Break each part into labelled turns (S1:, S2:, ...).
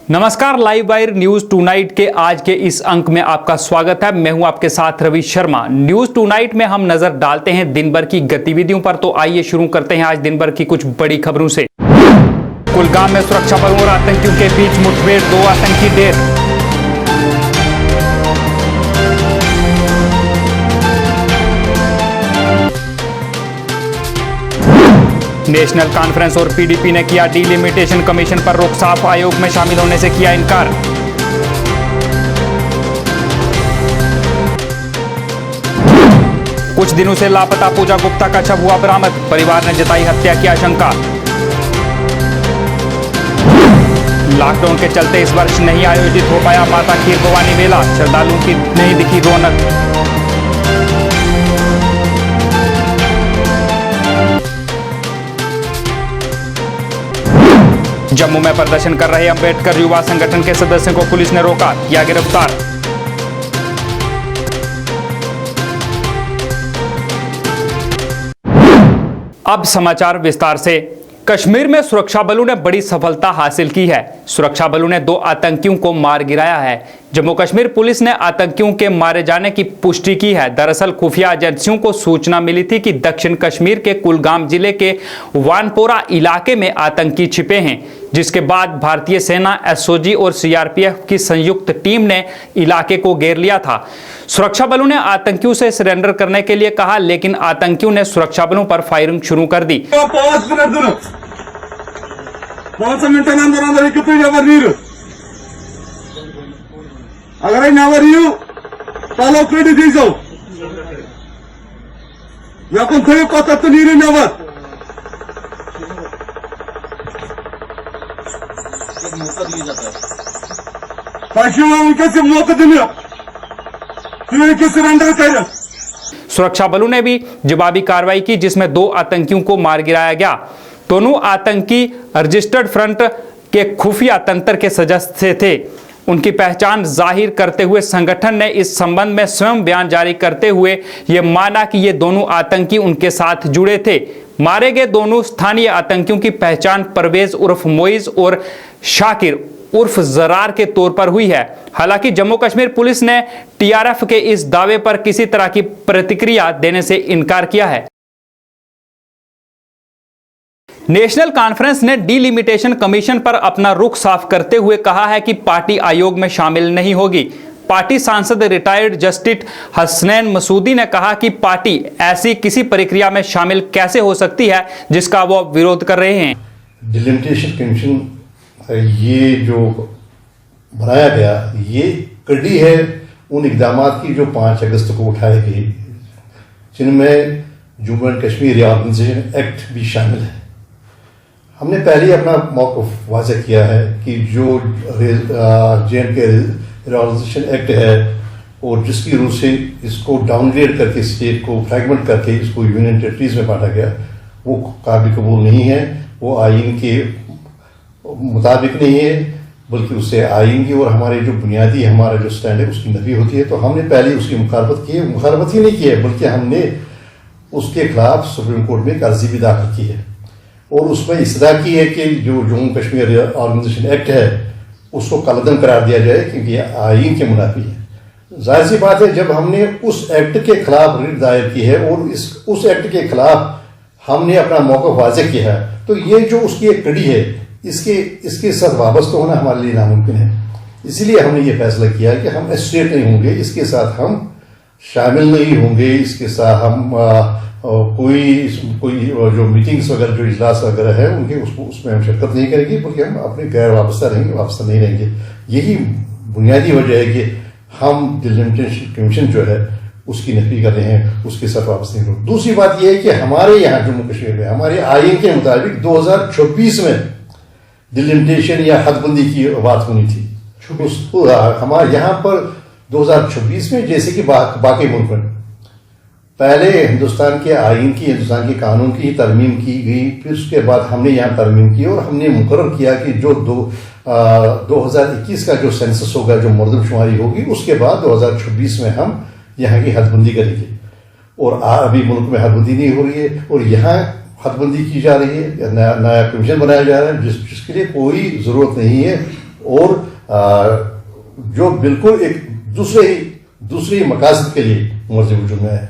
S1: नमस्कार, live wire news tonight के आज के इस अंक में आपका स्वागत है। मैं हूं आपके साथ Ravi Sharma. News tonight में हम नजर डालते हैं दिन भर की गतिविधियों पर। तो आइए शुरू करते हैं आज दिन भर की कुछ बड़ी खबरों से। कुलगाम में सुरक्षा बलों और आतंकियों के बीच मुठभेड़, 2 आतंकी ढेर। नेशनल कॉन्फ्रेंस और पीडीपी ने किया डिलिमिटेशन कमीशन पर रोक, साफ आयोग में शामिल होने से किया इनकार। कुछ दिनों से लापता पूजा गुप्ता का शव हुआ बरामद, परिवार ने जताई हत्या की आशंका। लॉकडाउन के चलते इस वर्ष नहीं आयोजित हो पाया माता खीर भवानी मेला, श्रद्धालुओं की नहीं दिखी रौनक। जम्मू में प्रदर्शन कर रहे अंबेडकर युवा संगठन के सदस्यों को पुलिस ने रोका, किया गिरफ्तार। अब समाचार विस्तार से। कश्मीर में सुरक्षा बलों ने बड़ी सफलता हासिल की है। सुरक्षा बलों ने 2 आतंकियों को मार गिराया है। जम्मू कश्मीर पुलिस ने आतंकियों के मारे जाने की पुष्टि की है। दरअसल खुफिया एजेंसियों को सूचना मिली थी कि दक्षिण कश्मीर के कुलगाम जिले के वानपोरा इलाके में आतंकी छिपे हैं, जिसके बाद भारतीय सेना, एसओजी और सीआरपीएफ की संयुक्त टीम ने इलाके को घेर लिया था। सुरक्षा बलों ने आतंकियों से सरेंडर करने के लिए कहा, लेकिन आतंकियों ने सुरक्षा बलों पर फायरिंग शुरू कर दी।
S2: 5 मिनटानंतर नीరు अगर फॉलो क्रेडिट తీసావు यकन थोड़ी कोता तो नीరు नवर मौका दिया जाता है पश्चिम उनके मौका दिया फिर के सरेंडर कर।
S1: सुरक्षा बलों ने भी जवाबी कार्रवाई की, जिसमें 2 आतंकियों को मार गिराया गया। दोनों आतंकी रजिस्टर्ड फ्रंट के खुफिया तंत्र के सदस्य थे। उनकी पहचान जाहिर करते हुए संगठन ने इस संबंध में स्वयं बयान जारी करते हुए यह माना कि ये दोनों आतंकी उनके साथ जुड़े थे। मारे गए दोनों स्थानीय आतंकियों की पहचान परवेज उर्फ मोइज और शाकिर उर्फ जरार के तौर पर हुई है। हालांकि जम्मू कश्मीर पुलिस ने टीआरएफ के इस दावे पर किसी तरह की प्रतिक्रिया देने से इनकार किया है। नेशनल कॉन्फ्रेंस ने डिलिमिटेशन कमीशन पर अपना रुख साफ करते हुए कहा है कि पार्टी आयोग में शामिल नहीं होगी। पार्टी सांसद रिटायर्ड जस्टिस हसनैन मसूदी ने कहा कि पार्टी ऐसी किसी प्रक्रिया में शामिल कैसे हो सकती है जिसका वो विरोध कर रहे हैं।
S3: डिलिमिटेशन कमीशन ये जो बनाया गया, ये कड़ी है उन इकदामात की जो 5 अगस्त को उठाए गए, जिनमें जम्मू एंड कश्मीर रिऑर्गनाइजेशन एक्ट भी शामिल है। हमने पहले ही अपना मौक़िफ़ वाज़ेह किया है कि जो जे.एंड.के रिऑर्गनाइजेशन एक्ट है और जिसकी रूह से इसको डाउनग्रेड करके स्टेट को फ्रैगमेंट करके इसको यूनियन टेरिटरीज में बांटा गया, वो काबिल कबूल नहीं है। वो आइन के मुताबिक नहीं है, बल्कि उससे आइन की और हमारे जो बुनियादी हमारा जो स्टैंड है उसकी नफी होती है। तो हमने पहले उसकी मुखालफत ही नहीं की है, बल्कि हमने उसके खिलाफ सुप्रीम कोर्ट में एक अर्जी भी दाखिल की है और उसमें इस्तदा की है कि जो जम्मू कश्मीर ऑर्गेनाइजेशन एक्ट है उसको कलअदम करार दिया जाए, क्योंकि यह आइन के मुनाफी है। जाहिर सी बात है, जब हमने उस एक्ट के खिलाफ रिट दायर की है और उस एक्ट के खिलाफ हमने अपना मौक़िफ़ वाज़ेह किया है, तो ये जो उसकी एक कड़ी है, इसके साथ वाबस्ता होना हमारे लिए नामुमकिन है। इसीलिए हमने ये फैसला किया है कि हम एसोसिएट नहीं होंगे, इसके साथ हम शामिल नहीं होंगे, इसके साथ हम कोई जो मीटिंग्स वगैरह, जो इजलास वगैरह है उनके उसमें हम शिरकत नहीं करेंगे, बल्कि हम अपने गैर वाबस्ता नहीं रहेंगे। यही बुनियादी वजह है कि हम डिलिमिटेशन कमीशन जो है उसकी नफी कर रहे हैं, उसके साथ वापस नहीं होंगे। दूसरी बात यह है कि हमारे यहाँ जम्मू कश्मीर में हमारे आइन के मुताबिक 2026 में डिलिमिटेशन या हदबंदी की बात होनी थी। हमारे यहाँ पर 2026 में, जैसे कि बाकी मुल्क में पहले हिंदुस्तान के आइन की, हिंदुस्तान के कानून की तरमीम की गई, फिर उसके बाद हमने यहाँ तरमीम की और हमने मुकर्रर किया कि जो 2021 का जो सेंसस होगा, जो मरदमशुमारी होगी, उसके बाद 2026 में हम यहाँ की हदबंदी करेंगे। और अभी मुल्क में हदबंदी नहीं हो रही है और यहाँ हदबंदी की जा रही है, नया कमीशन बनाया जा रहा है जिसके लिए कोई ज़रूरत नहीं है और जो बिल्कुल एक दूसरे मकासद के लिए मर्ज वजूद में है।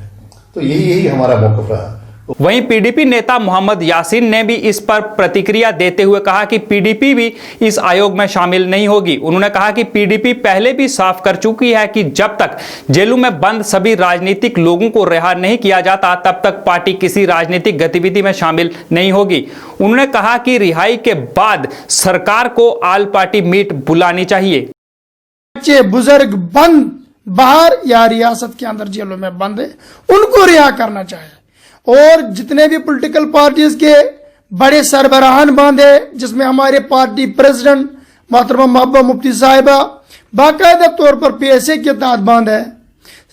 S3: तो यही हमारा मौक़िफ़ रहा।
S1: वहीं पीडीपी नेता मोहम्मद यासीन ने भी इस पर प्रतिक्रिया देते हुए कहा कि पीडीपी भी इस आयोग में शामिल नहीं होगी। उन्होंने कहा कि पीडीपी पहले भी साफ कर चुकी है कि जब तक जेलों में बंद सभी राजनीतिक लोगों को रिहा नहीं किया जाता तब तक पार्टी किसी राजनीतिक गतिविधि में शामिल नहीं होगी। उन्होंने कहा कि रिहाई के बाद सरकार को ऑल पार्टी मीट बुलानी चाहिए।
S4: बच्चे बुजुर्ग बंद बाहर या रियासत के अंदर जेलों में बंद है, उनको रिहा करना चाहिए। और जितने भी पॉलिटिकल पार्टीज के बड़े सरबराहान बंद है, जिसमें हमारे पार्टी प्रेसिडेंट मोहतरमा महबूबा मुफ्ती साहिबा बाकायदा तौर पर PSA के तहत बंद है,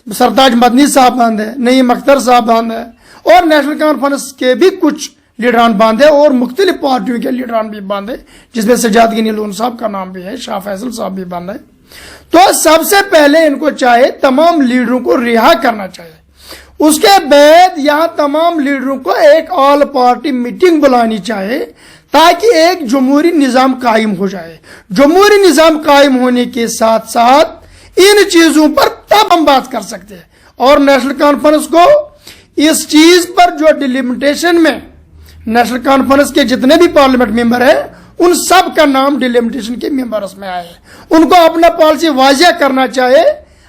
S4: सरताज मदनी साहब बंद है, नईम अख्तर साहब बंद है, और नेशनल कॉन्फ्रेंस के भी कुछ लीडरान बंद है, और मुख्तलिफ पार्टियों के लीडरान भी बंद है, जिसमें सजाद गनी लोन साहब का नाम भी है, शाह फैसल साहब भी बंद है। तो सबसे पहले इनको चाहे तमाम लीडरों को रिहा करना चाहिए। उसके बाद यहां तमाम लीडरों को एक ऑल पार्टी मीटिंग बुलानी चाहिए ताकि एक जमहूरी निजाम कायम हो जाए। जमहूरी निजाम कायम होने के साथ साथ इन चीजों पर तब हम बात कर सकते हैं। और नेशनल कॉन्फ्रेंस को इस चीज पर जो डिलिमिटेशन में नेशनल कॉन्फ्रेंस के जितने भी पार्लियामेंट मेंबर हैं उन सब का नाम डिलिमिटेशन के मेंबर्स में आए, उनको अपना पॉलिसी वाजिया करना चाहिए।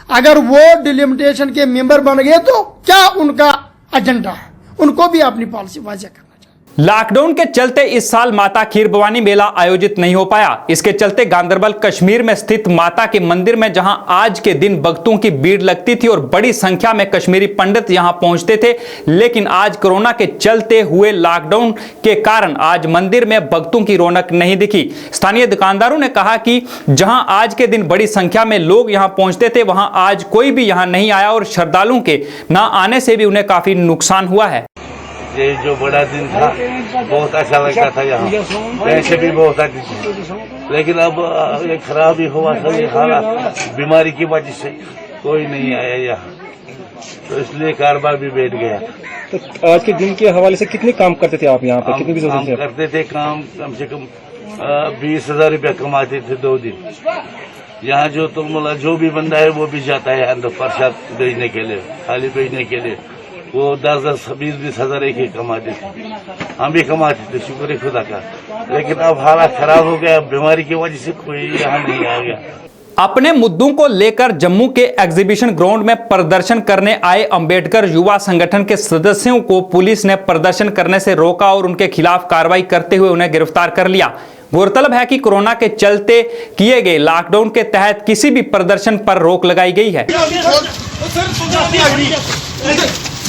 S4: अगर वो डिलिमिटेशन के मेंबर बन गए तो क्या उनका एजेंडा है, उनको भी अपनी पॉलिसी वाजिया करना चाहिए।
S1: लॉकडाउन के चलते इस साल माता खीर भवानी मेला आयोजित नहीं हो पाया। इसके चलते गांदरबल कश्मीर में स्थित माता के मंदिर में जहां आज के दिन भक्तों की भीड़ लगती थी और बड़ी संख्या में कश्मीरी पंडित यहां पहुंचते थे, लेकिन आज कोरोना के चलते हुए लॉकडाउन के कारण आज मंदिर में भक्तों की रौनक नहीं दिखी। स्थानीय दुकानदारों ने कहा कि जहां आज के दिन बड़ी संख्या में लोग यहां पहुंचते थे वहां आज कोई भी यहां नहीं आया और श्रद्धालुओं के न आने से भी उन्हें काफी नुकसान हुआ है।
S5: ये जो बड़ा दिन था बहुत अच्छा लगता था, यहाँ पैसे भी बहुत आती थी, लेकिन अब ये खराब ही हुआ था। ये हालात बीमारी की वजह से कोई नहीं आया यहाँ, तो इसलिए कारोबार भी बैठ गया।
S6: तो आज के दिन के हवाले से कितने काम करते थे आप यहाँ पे? कितनी
S5: काम करते थे? काम कम से कम 20,000 रुपया कमाते थे 2 दिन। यहाँ जो तो मतलब जो भी बंदा है वो भी जाता है अंदर प्रसाद भेजने के लिए, थाली भेजने के लिए। वो 10-10, 20-20 हजार एक ही कमाते थे, हम भी कमाते थे, शुक्र है खुदा का। लेकिन अब हालात खराब हो गया, बीमारी की वजह से कोई यहाँ नहीं आ गया।
S1: अपने मुद्दों को लेकर जम्मू के एग्जीबिशन ग्राउंड में प्रदर्शन करने आए अंबेडकर युवा संगठन के सदस्यों को पुलिस ने प्रदर्शन करने से रोका और उनके खिलाफ कार्रवाई करते हुए उन्हें गिरफ्तार कर लिया। गौरतलब है कि कोरोना के चलते किए गए लॉकडाउन के तहत किसी भी प्रदर्शन पर रोक लगाई गई है।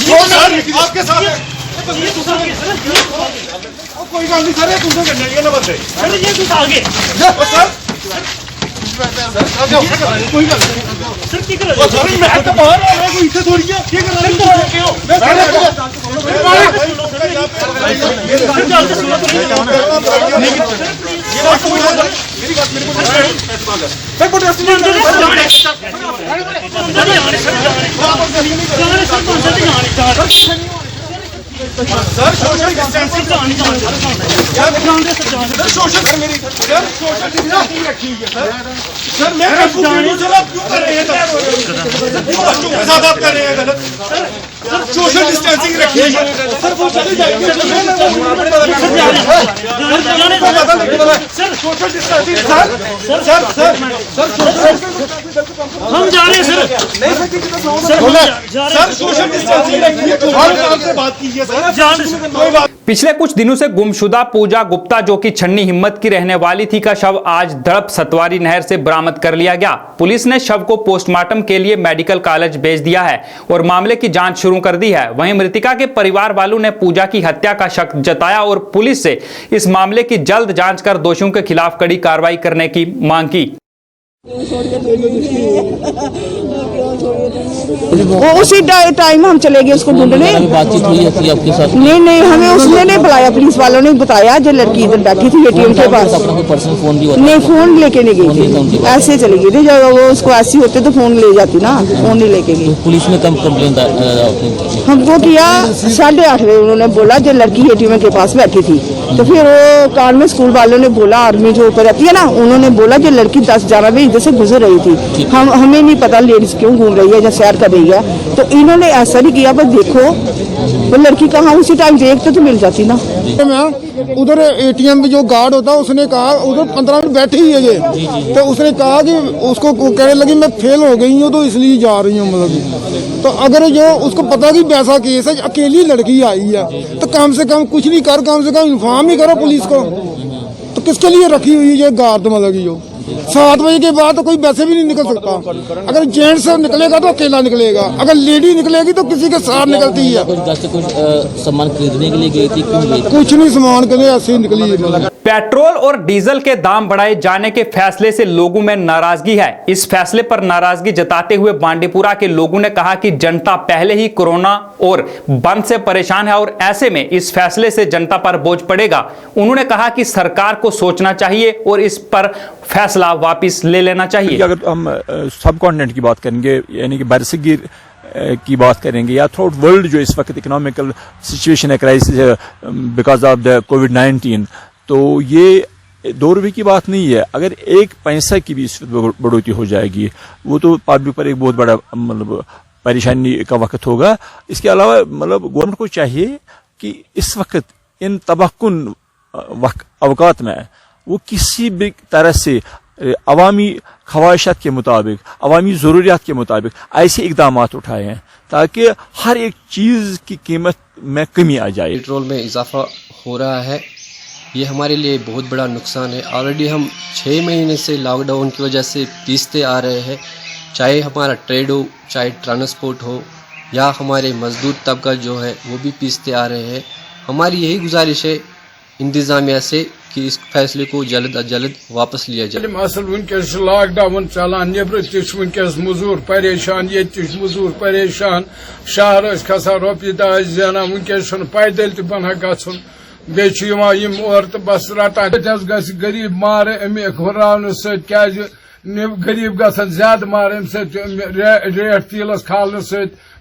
S2: आपके साथ कोई गल नहीं सर, तुम करने ना बंदे सर, आगे कोई गल सर की कर सर, मैं तो बाहर आ रहा हूं, इथे थोड़ी है की कर रहे हो मैं मेरी बात मेरे को सर सोशल डिस्टेंसिंग सोशल मेरी सोशल डिस्टेंसिंग रखी हुई है सर मैं क्यों कर रहे हैं बच्चों के साथ आप कर रहे हैं गलत सर, सोशल डिस्टेंसिंग रखी हुई है सर, वो चले जाएंगे सर, सोशल डिस्टेंसिंग हम जा रहे हैं सर सोशल डिस्टेंसिंग रखी है, से बात कीजिए सर।
S1: पिछले कुछ दिनों से गुमशुदा पूजा गुप्ता जो कि छन्नी हिम्मत की रहने वाली थी का शव आज दड़प सतवारी नहर से बरामद कर लिया गया। पुलिस ने शव को पोस्टमार्टम के लिए मेडिकल कॉलेज भेज दिया है और मामले की जांच शुरू कर दी है। वहीं मृतिका के परिवार वालों ने पूजा की हत्या का शक जताया और पुलिस से इस मामले की जल्द जांच कर दोषियों के खिलाफ कड़ी कार्रवाई करने की मांग की।
S7: वो उसी टाइम हम चले गए उसको ढूंढने।
S8: बातचीत हुई है आपके साथ?
S7: नहीं, हमें उसने नहीं बुलाया, पुलिस वालों ने बताया जो लड़की इधर बैठी थी एटीएम के पास।
S8: अपना कोई पर्सनल फोन भी
S7: नहीं, फोन लेके नहीं गई थी, ऐसे चली गई थी। जब वो उसको ऐसी होते तो फोन ले जाती ना, फोन नहीं लेके गई।
S8: पुलिस ने कम कंप्लेंट
S7: हमको किया 8:30 बजे, उन्होंने बोला जो लड़की एटीएम के पास बैठी थी। तो फिर वो कान में स्कूल वालों ने बोला, आर्मी जो ऊपर रहती है ना, उन्होंने बोला कि लड़की 10-11 बजे इधर से गुजर रही थी। हमें नहीं पता लेडीज क्यों घूम रही है या सैर कर रही है। तो इन्होंने ऐसा नहीं किया, बस देखो वो लड़की कहाँ, उसी टाइम देखते तो मिल जाती ना।
S2: उधर एटीएम में जो गार्ड होता है उसने कहा उधर 15 मिनट बैठी ही है ये, तो उसने कहा कि उसको कहने लगी मैं फेल हो गई हूँ तो इसलिए जा रही हूँ, मतलब। तो अगर जो उसको पता कि वैसा केस है, अकेली लड़की आई है, तो कम से कम कुछ नहीं कर, कम से कम इन्फॉर्म ही करो पुलिस को। तो किसके लिए रखी हुई है गार्ड, मतलब कि जो 7 बजे के बाद तो कोई वैसे भी नहीं निकल सकता। अगर जेंट्स से निकलेगा तो अकेला निकलेगा, अगर लेडी निकलेगी तो किसी के साथ निकलती है।
S8: कुछ सामान खरीदने के लिए गई थी, क्यों गई थी?
S2: कुछ नहीं, सामान के लिए ऐसे ही निकली।
S1: पेट्रोल और डीजल के दाम बढ़ाए जाने के फैसले से लोगों में नाराजगी है। इस फैसले पर नाराजगी जताते हुए बांडीपुरा के लोगों ने कहा कि जनता पहले ही कोरोना और बंद से परेशान है और ऐसे में इस फैसले से जनता पर बोझ पड़ेगा। उन्होंने कहा कि सरकार को सोचना चाहिए और इस पर फैसला वापस ले लेना चाहिए।
S9: अगर हम सब कॉन्टिनेंट की बात करेंगे, यानी कि बरसगीर की बात करेंगे या थ्रू आउट वर्ल्ड जो इस वक्त इकोनॉमिकल सिचुएशन है, क्राइसिस है बिकॉज ऑफ द कोविड-19, तो ये 2 रुपये की बात नहीं है। अगर 1 पैसा की भी इस बढ़ोतरी हो जाएगी वो तो पब्लिक पर एक बहुत बड़ा मतलब परेशानी का वक्त होगा। इसके अलावा मतलब गवर्नमेंट को चाहिए कि इस वक्त इन तबाहकुन अवकात में वो किसी भी तरह से अवामी ख्वाहिशात के मुताबिक, अवामी ज़रूरियात के मुताबिक ऐसे इकदाम उठाए हैं ताकि हर एक चीज़ की कीमत में कमी आ जाए।
S10: पेट्रोल में इजाफा हो रहा है, ये हमारे लिए बहुत बड़ा नुकसान है। ऑलरेडी हम 6 महीने से लॉकडाउन की वजह से पीसते आ रहे हैं, चाहे हमारा ट्रेड हो, चाहे ट्रांसपोर्ट हो, या हमारे मजदूर तबका जो है वो भी पीसते आ रहे हैं। हमारी यही गुजारिश है इंतज़ामिया से कि इस फैसले को जल्द अज जल्द वापस लिया जाए।
S11: वनकस लॉकडाउन चलान, नबर तस मजूर परेशान, ये मजूर परेशान, शहर खसान रोपये 10 जाना, वनकस पैदल तह गन बेम और तो बस रटान गरीब मार अमे हुर्रावन क्या गरीब गसन ज्यादा मार अम रेट तेलस खालन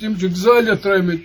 S11: तम जलित त्रिमित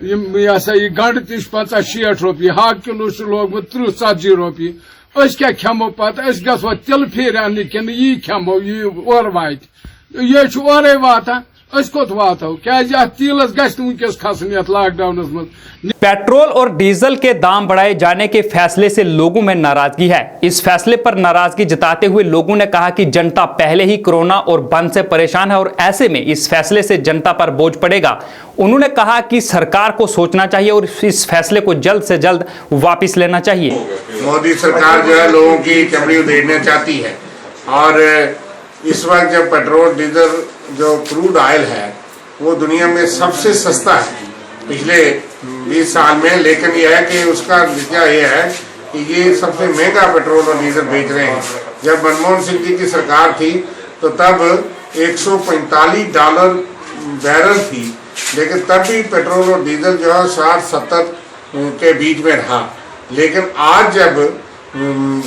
S11: यह हसा यह गंड तह 50-60 रुपये, हाक किलो लोगमुत 30-40 रुपये। अस क्या खेमो पत, अस गो तिल फेर अन्ने कि यी खेमो यह और वात, यह ओरे वातान, कोत वातो क्या तेलस गस खसन लॉकडाउन मज।
S1: पेट्रोल और डीजल के दाम बढ़ाए जाने के फैसले से लोगों में नाराजगी है। इस फैसले पर नाराजगी जताते हुए लोगों ने कहा कि जनता पहले ही कोरोना और बंद से परेशान है और ऐसे में इस फैसले से जनता पर बोझ पड़ेगा। उन्होंने कहा कि सरकार को सोचना चाहिए और इस फैसले को जल्द से जल्द वापस लेना चाहिए।
S12: मोदी सरकार जो है लोगों की चमड़ी उधेड़ना चाहती है और इस वक्त जब पेट्रोल डीजल जो क्रूड ऑयल है वो दुनिया में सबसे सस्ता है पिछले 20 साल में, लेकिन यह है कि उसका नतीजा ये है कि ये सबसे महंगा पेट्रोल और डीजल बेच रहे हैं। जब मनमोहन सिंह जी की सरकार थी तो तब $145 बैरल थी, लेकिन तब भी पेट्रोल और डीजल जो है 60-70 के बीच में रहा। लेकिन आज जब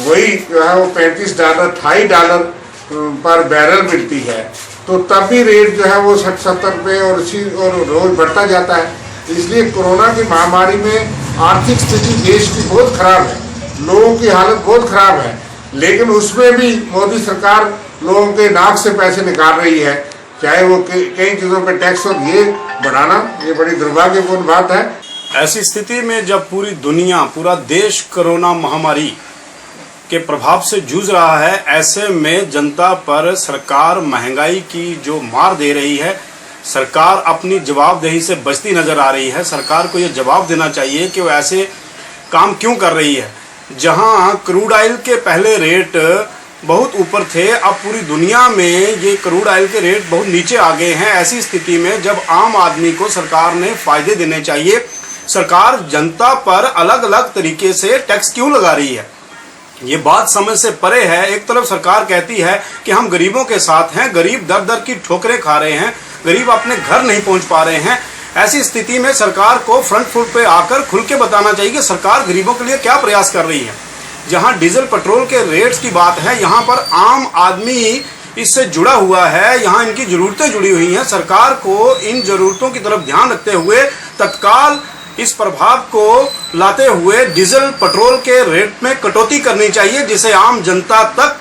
S12: वही जो है वो $35-28 पर बैरल मिलती है तो तब भी रेट जो है वो 60-70 रुपये और रोज बढ़ता जाता है। इसलिए कोरोना की महामारी में आर्थिक स्थिति देश की बहुत खराब है, लोगों की हालत बहुत खराब है, लेकिन उसमें भी मोदी सरकार लोगों के नाक से पैसे निकाल रही है, चाहे वो कई चीज़ों पे टैक्स और ये बढ़ाना, ये बड़ी दुर्भाग्यपूर्ण बात है।
S13: ऐसी स्थिति में जब पूरी दुनिया, पूरा देश कोरोना महामारी के प्रभाव से जूझ रहा है, ऐसे में जनता पर सरकार महंगाई की जो मार दे रही है, सरकार अपनी जवाबदेही से बचती नजर आ रही है। सरकार को यह जवाब देना चाहिए कि वो ऐसे काम क्यों कर रही है। जहां क्रूड ऑयल के पहले रेट बहुत ऊपर थे, अब पूरी दुनिया में ये क्रूड ऑयल के रेट बहुत नीचे आ गए हैं। ऐसी स्थिति में जब आम आदमी को सरकार ने फायदे देने चाहिए, सरकार जनता पर अलग अलग तरीके से टैक्स क्यों लगा रही है? ये बात समझ से परे है। एक तरफ सरकार कहती है कि हम गरीबों के साथ हैं, गरीब दर दर की ठोकरें खा रहे हैं, गरीब अपने घर नहीं पहुंच पा रहे हैं। ऐसी स्थिति में सरकार को फ्रंट फुट पे आकर खुल के बताना चाहिए कि सरकार गरीबों के लिए क्या प्रयास कर रही है। जहां डीजल पेट्रोल के रेट्स की बात है, यहाँ पर आम आदमी इससे जुड़ा हुआ है, यहाँ इनकी जरूरतें जुड़ी हुई हैं। सरकार को इन जरूरतों की तरफ ध्यान रखते हुए तत्काल इस प्रभाव को लाते हुए डीजल पेट्रोल के रेट में कटौती करनी चाहिए, जिससे आम जनता तक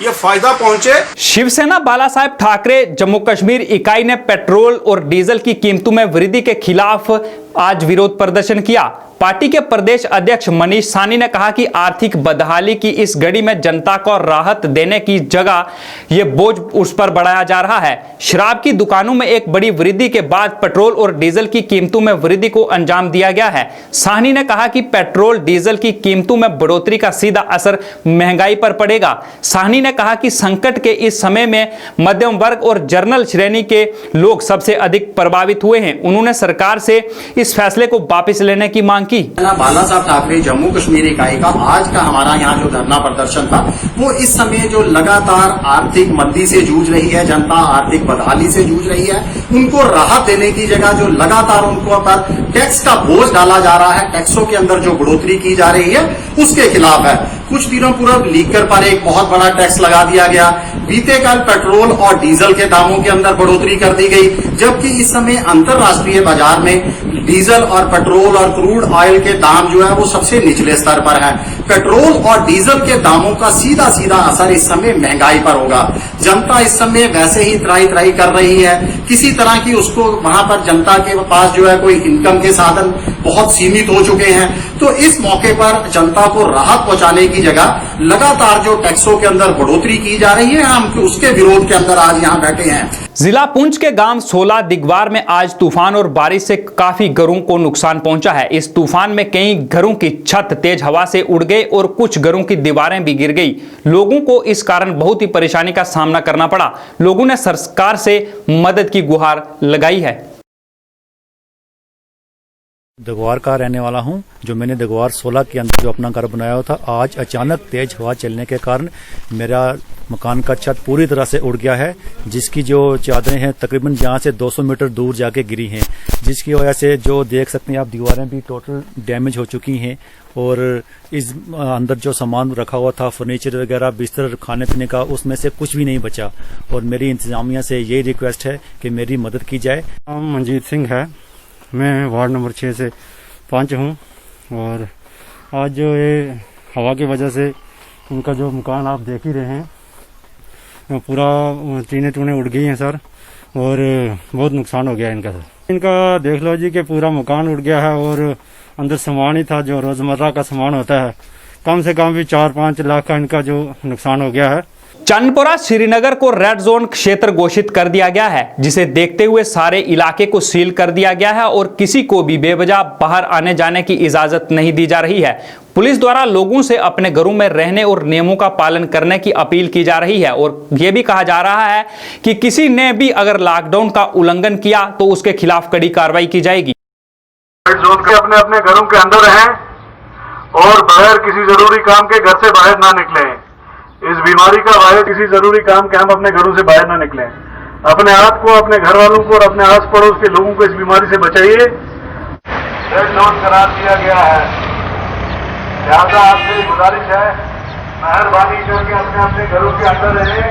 S13: ये फायदा पहुंचे।
S1: शिवसेना बाला साहेब ठाकरे जम्मू कश्मीर इकाई ने पेट्रोल और डीजल की कीमतों में वृद्धि के खिलाफ आज विरोध प्रदर्शन किया। पार्टी के प्रदेश अध्यक्ष मनीष साहनी ने कहा कि आर्थिक बदहाली की इस घड़ी में जनता को राहत देने की जगह यह बोझ उस पर बढ़ाया जा रहा है। शराब की दुकानों में एक बड़ी वृद्धि के बाद पेट्रोल और डीजल की कीमतों में वृद्धि को अंजाम दिया गया है। साहनी ने कहा कि पेट्रोल डीजल की कीमतों में बढ़ोतरी का सीधा असर महंगाई पर पड़ेगा। साहनी ने कहा कि संकट के इस समय में मध्यम वर्ग और जर्नल श्रेणी के लोग सबसे अधिक प्रभावित हुए हैं। उन्होंने सरकार से इस फैसले को वापस लेने की मांग की।
S14: बाला साहब ठाकरे जम्मू कश्मीर इकाई का आज का हमारा यहाँ जो धरना प्रदर्शन था, वो इस समय जो लगातार आर्थिक मंदी से जूझ रही है जनता, आर्थिक बदहाली से जूझ रही है, उनको राहत देने की जगह जो लगातार उनको पर टैक्स का बोझ डाला जा रहा है, टैक्सों के अंदर जो बढ़ोतरी की जा रही है, उसके खिलाफ है। कुछ दिनों पूर्व लीकर पर एक बहुत बड़ा टैक्स लगा दिया गया। बीते कल पेट्रोल और डीजल के दामों के अंदर बढ़ोतरी कर दी गई, जबकि इस समय अंतरराष्ट्रीय बाजार में डीजल और पेट्रोल और क्रूड ऑयल के दाम जो है वो सबसे निचले स्तर पर है। पेट्रोल और डीजल के दामों का सीधा सीधा असर इस समय महंगाई पर होगा। जनता इस समय वैसे ही त्राही त्राही कर रही है, किसी तरह की उसको वहां पर जनता के पास जो है कोई इनकम के साधन बहुत सीमित हो चुके हैं। तो इस मौके पर जनता को राहत पहुंचाने की जगह लगातार जो टैक्सों के अंदर बढ़ोतरी की जा रही है, हम उसके विरोध के अंदर आज यहाँ बैठे हैं।
S1: जिला पुंछ के गांव 16 दिगवार में आज तूफान और बारिश से काफी घरों को नुकसान पहुंचा है। इस तूफान में कई घरों की छत तेज हवा से उड़ गई और कुछ घरों की दीवारें भी गिर गई। लोगों को इस कारण बहुत ही परेशानी का सामना करना पड़ा। लोगों ने सरकार से मदद की गुहार लगाई है।
S15: दगवार का रहने वाला हूं। जो मैंने दगवार 16 के अंदर जो अपना घर बनाया हुआ था, आज अचानक तेज हवा चलने के कारण मेरा मकान का छत पूरी तरह से उड़ गया है, जिसकी जो चादरें हैं तकरीबन यहाँ से 200 मीटर दूर जाके गिरी हैं, जिसकी वजह से जो देख सकते हैं आप दीवारें भी टोटल डैमेज हो चुकी हैं। और इस अंदर जो सामान रखा हुआ था, फर्नीचर वगैरह, बिस्तर, खाने पीने का, उसमें से कुछ भी नहीं बचा। और मेरी इंतजामिया से यही रिक्वेस्ट है कि मेरी मदद की जाए।
S16: मंजीत सिंह है, मैं वार्ड नंबर 6 से 5 हूँ। और आज जो ये हवा की वजह से उनका जो मकान आप देख ही रहे हैं, पूरा टीने टूने उड़ गई हैं सर, और बहुत नुकसान हो गया इनका सर। इनका देख लो जी कि पूरा मकान उड़ गया है, और अंदर सामान ही था जो रोजमर्रा का सामान होता है, कम से कम भी 4-5 लाख का इनका जो नुकसान हो गया है।
S1: चंदपुरा श्रीनगर को रेड जोन क्षेत्र घोषित कर दिया गया है, जिसे देखते हुए सारे इलाके को सील कर दिया गया है और किसी को भी बेवजह बाहर आने जाने की इजाजत नहीं दी जा रही है। पुलिस द्वारा लोगों से अपने घरों में रहने और नियमों का पालन करने की अपील की जा रही है और यह भी कहा जा रहा है कि किसी ने भी अगर लॉकडाउन का उल्लंघन किया तो उसके खिलाफ कड़ी कार्रवाई की जाएगी।
S17: रेड जोन के अपने अपने घरों के अंदर रहें और बगैर किसी जरूरी काम के घर से बाहर ना निकलें। इस बीमारी का वायरस किसी जरूरी काम के हम अपने घरों से बाहर ना निकलें। अपने आप को, अपने घर वालों को और अपने आस पड़ोस के लोगों को इस बीमारी से बचाइए। रेड जोन करार दिया गया है, लिहाजा आपसे गुजारिश है, मेहरबानी करके अपने अपने घरों के अंदर रहें,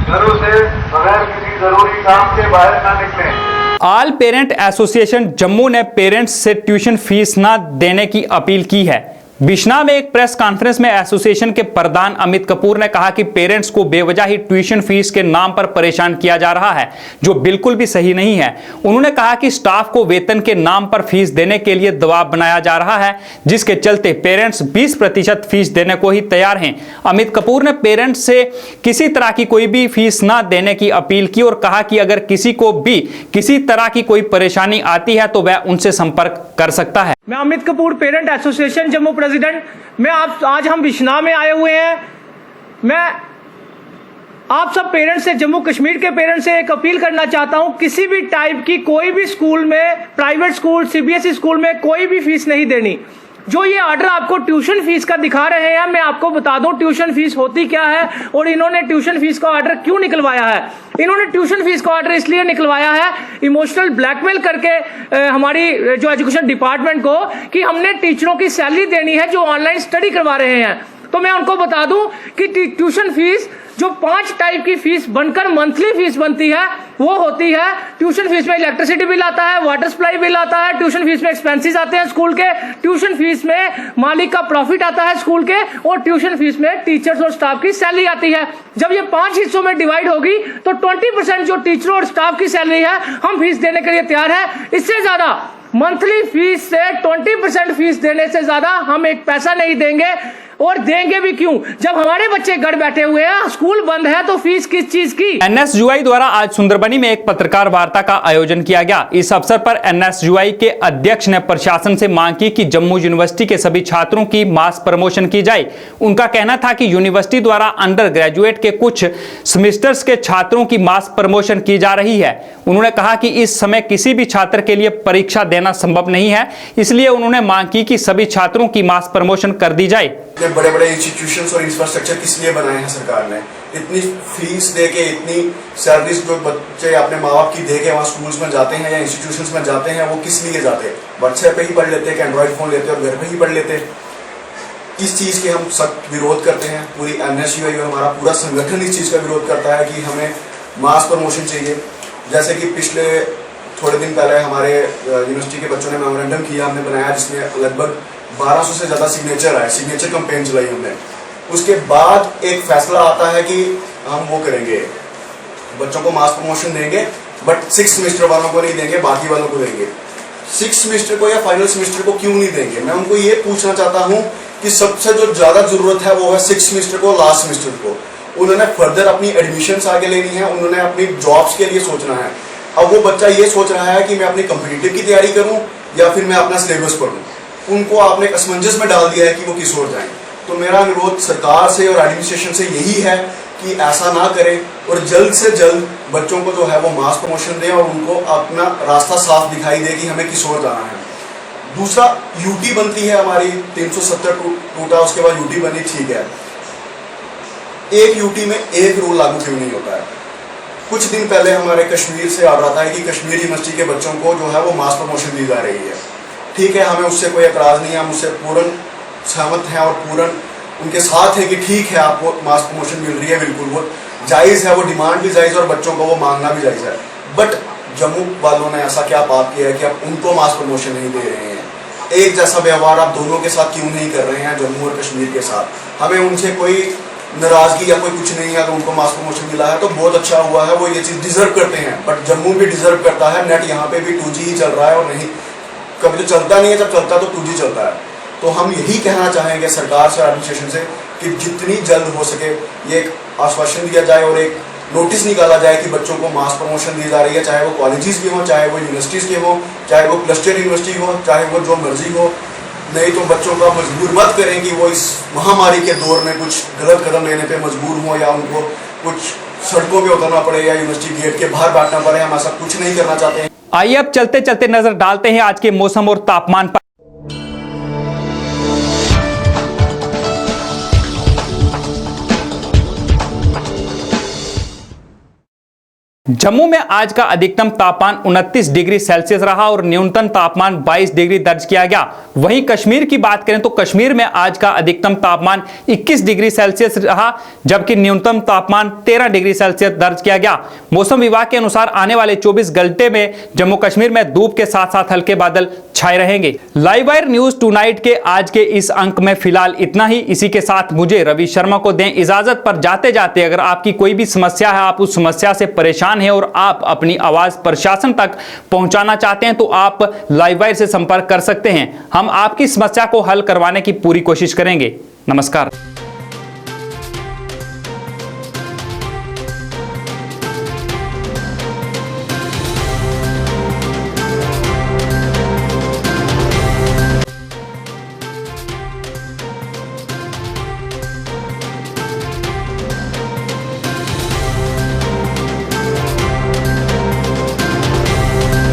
S17: घरों से बगैर किसी जरूरी काम के बाहर ना निकलें।
S1: ऑल पेरेंट एसोसिएशन जम्मू ने पेरेंट्स से ट्यूशन फीस न देने की अपील की है। बिश्ना में एक प्रेस कॉन्फ्रेंस में एसोसिएशन के प्रधान अमित कपूर ने कहा कि पेरेंट्स को बेवजह ही ट्यूशन फीस के नाम पर परेशान किया जा रहा है, जो बिल्कुल भी सही नहीं है। उन्होंने कहा कि स्टाफ को वेतन के नाम पर फीस देने के लिए दबाव बनाया जा रहा है, जिसके चलते पेरेंट्स 20% फीस देने को ही तैयार हैं। अमित कपूर ने पेरेंट्स से किसी तरह की कोई भी फीस न देने की अपील की और कहा कि अगर किसी को भी किसी तरह की कोई परेशानी आती है तो वह उनसे संपर्क कर सकता है।
S18: मैं Amit Kapoor, parent association Jammu president. मैं आज हम बिश्ना में आए हुए हैं। मैं आप सब पेरेंट्स से, जम्मू कश्मीर के पेरेंट्स से एक अपील करना चाहता हूं, किसी भी टाइप की कोई भी स्कूल में, प्राइवेट स्कूल, सीबीएसई स्कूल में कोई भी फीस नहीं देनी। जो ये ऑर्डर आपको ट्यूशन फीस का दिखा रहे हैं, मैं आपको बता दूं ट्यूशन फीस होती क्या है और इन्होंने ट्यूशन फीस का ऑर्डर क्यों निकलवाया है। इन्होंने ट्यूशन फीस का ऑर्डर इसलिए निकलवाया है इमोशनल ब्लैकमेल करके हमारी जो एजुकेशन डिपार्टमेंट को, कि हमने टीचरों की सैलरी देनी है जो ऑनलाइन स्टडी करवा रहे हैं। तो मैं उनको बता दूं कि ट्यूशन फीस जो 5 टाइप की फीस बनकर मंथली फीस बनती है वो होती है, ट्यूशन फीस में इलेक्ट्रिसिटी बिल आता है, वाटर सप्लाई बिल आता है, ट्यूशन फीस में एक्सपेंसेस आते हैं स्कूल के, ट्यूशन फीस में मालिक का प्रॉफिट आता है स्कूल के, और ट्यूशन फीस में टीचर्स और स्टाफ की सैलरी आती है। जब ये 5 हिस्सों में डिवाइड होगी तो 20% जो टीचरों और स्टाफ की सैलरी है हम फीस देने के लिए तैयार है। इससे ज्यादा मंथली फीस से 20% फीस देने से ज्यादा हम एक पैसा नहीं देंगे, और देंगे भी क्यों जब हमारे बच्चे घर बैठे हुए हैं, स्कूल बंद है, तो फीस किस चीज की।
S1: एनएसयूआई द्वारा आज सुंदरबनी में एक पत्रकार वार्ता का आयोजन किया गया। इस अवसर पर एनएसयूआई के अध्यक्ष ने प्रशासन से मांग की कि जम्मू यूनिवर्सिटी के सभी छात्रों की मास प्रमोशन की जाए। उनका कहना था कि यूनिवर्सिटी द्वारा अंडर ग्रेजुएट के कुछ सेमेस्टर्स के छात्रों की मास प्रमोशन की जा रही है। उन्होंने कहा कि इस समय किसी भी छात्र के लिए परीक्षा देना संभव नहीं है, इसलिए उन्होंने मांग की कि सभी छात्रों की मास प्रमोशन कर दी जाए।
S19: बड़े बड़े इंस्टीट्यूशंस और इंफ्रास्ट्रक्चर किस लिए बनाए हैं सरकार ने? इतनी फीस दे के, इतनी सैलरीज जो बच्चे अपने माँ बाप की दे के वहाँ स्कूल्स में जाते हैं या इंस्टीट्यूशंस में जाते हैं, वो किस लिए जाते हैं? व्हाट्सएप पे ही पढ़ लेते हैं कि एंड्रॉइड फोन लेते हैं और घर पे ही पढ़ लेते हैं। इस चीज़ के हम सख्त विरोध करते हैं। पूरी एनएसयूआई और हमारा पूरा संगठन इस चीज़ का विरोध करता है कि हमें मास प्रमोशन चाहिए। जैसे कि पिछले थोड़े दिन पहले हमारे यूनिवर्सिटी के बच्चों ने मेमोरेंडम किया, हमने बनाया, जिसमें लगभग 1200 से ज़्यादा सिग्नेचर आए। सिग्नेचर कैंपेन चलाई हमने। उसके बाद एक फैसला आता है कि हम वो करेंगे, बच्चों को मास प्रमोशन देंगे, बट 6 सेमेस्टर वालों को नहीं देंगे, बाकी वालों को देंगे। 6 सेमेस्टर को या फाइनल सेमेस्टर को क्यों नहीं देंगे? मैं उनको ये पूछना चाहता हूँ कि सबसे जो ज़्यादा जरूरत है वो है 6 सेमेस्टर को, लास्ट सेमेस्टर को। उन्होंने फर्दर अपनी एडमिशन्स आगे लेनी है, उन्होंने अपनी जॉब्स के लिए सोचना है। अब वो बच्चा ये सोच रहा है कि मैं अपनी कॉम्पिटिटिव की तैयारी करूँ या फिर मैं अपना सिलेबस पढ़ूँ। उनको आपने असमंजस में डाल दिया है कि वो किस ओर जाएं। तो मेरा अनुरोध सरकार से और एडमिनिस्ट्रेशन से यही है कि ऐसा ना करें और जल्द से जल्द बच्चों को जो है वो मास प्रमोशन दें और उनको अपना रास्ता साफ दिखाई दे कि हमें किस ओर जाना है। दूसरा, यूटी बनती है हमारी, 370 टूटा, उसके बाद यूटी बनी, ठीक है। एक यूटी में एक रूल लागू क्यों नहीं होता है? कुछ दिन पहले हमारे कश्मीर से आ रहा था कि कश्मीर यूनिवर्सिटी के बच्चों को जो है वो मास प्रमोशन दी जा रही है। ठीक है, हमें उससे कोई एतराज़ नहीं है, हम उससे पूर्ण सहमत हैं और पूर्ण उनके साथ है कि ठीक है आपको मास प्रमोशन मिल रही है, बिल्कुल वो जायज़ है, वो डिमांड भी जायज़ है और बच्चों को वो मांगना भी जायज़ है। बट जम्मू वालों ने ऐसा क्या पाप किया है कि आप उनको मास प्रमोशन नहीं दे रहे हैं? एक जैसा व्यवहार आप दोनों के साथ क्यों नहीं कर रहे हैं, जम्मू और कश्मीर के साथ? हमें उनसे कोई नाराज़गी या कोई कुछ नहीं है। अगर उनको मास प्रमोशन मिला है तो बहुत अच्छा हुआ है, वो ये चीज़ डिजर्व करते हैं। बट जम्मू भी डिजर्व करता है। नेट यहाँ पे भी 2G ही चल रहा है और नहीं, कभी तो चलता नहीं है, जब चलता है तो 2G चलता है। तो हम यही कहना चाहेंगे सरकार से, एडमिनिस्ट्रेशन से कि जितनी जल्द हो सके ये एक आश्वासन दिया जाए और एक नोटिस निकाला जाए कि बच्चों को मास प्रमोशन दी जा रही है, चाहे वो कॉलेजेस भी हो, चाहे वो यूनिवर्सिटीज़ के हो, चाहे वो क्लस्टर यूनिवर्सिटी हो, चाहे वो जो मर्जी हो। नहीं तो बच्चों को मजबूर मत करें कि वो इस महामारी के दौर में कुछ गलत कदम लेने पे मजबूर हो या उनको कुछ सड़कों पे उतरना पड़े या यूनिवर्सिटी गेट के बाहर बैठना पड़े। हम ऐसा कुछ नहीं करना चाहते हैं।
S1: आइए अब चलते चलते नजर डालते हैं आज के मौसम और तापमान पर। जम्मू में आज का अधिकतम तापमान 29 डिग्री सेल्सियस रहा और न्यूनतम तापमान 22 डिग्री दर्ज किया गया। वहीं कश्मीर की बात करें तो कश्मीर में आज का अधिकतम तापमान 21 डिग्री सेल्सियस रहा, जबकि न्यूनतम तापमान 13 डिग्री सेल्सियस दर्ज किया गया। मौसम विभाग के अनुसार आने वाले 24 घंटे में जम्मू कश्मीर में धूप के साथ साथ हल्के बादल छाए रहेंगे। लाइव वायर न्यूज टुनाइट के आज के इस अंक में फिलहाल इतना ही। इसी के साथ मुझे रवि शर्मा को दें इजाजत। पर जाते जाते अगर आपकी कोई भी समस्या है, आप उस समस्या से परेशान हैं और आप अपनी आवाज प्रशासन तक पहुंचाना चाहते हैं तो आप लाइव वायर से संपर्क कर सकते हैं। हम आपकी समस्या को हल करवाने की पूरी कोशिश करेंगे। नमस्कार।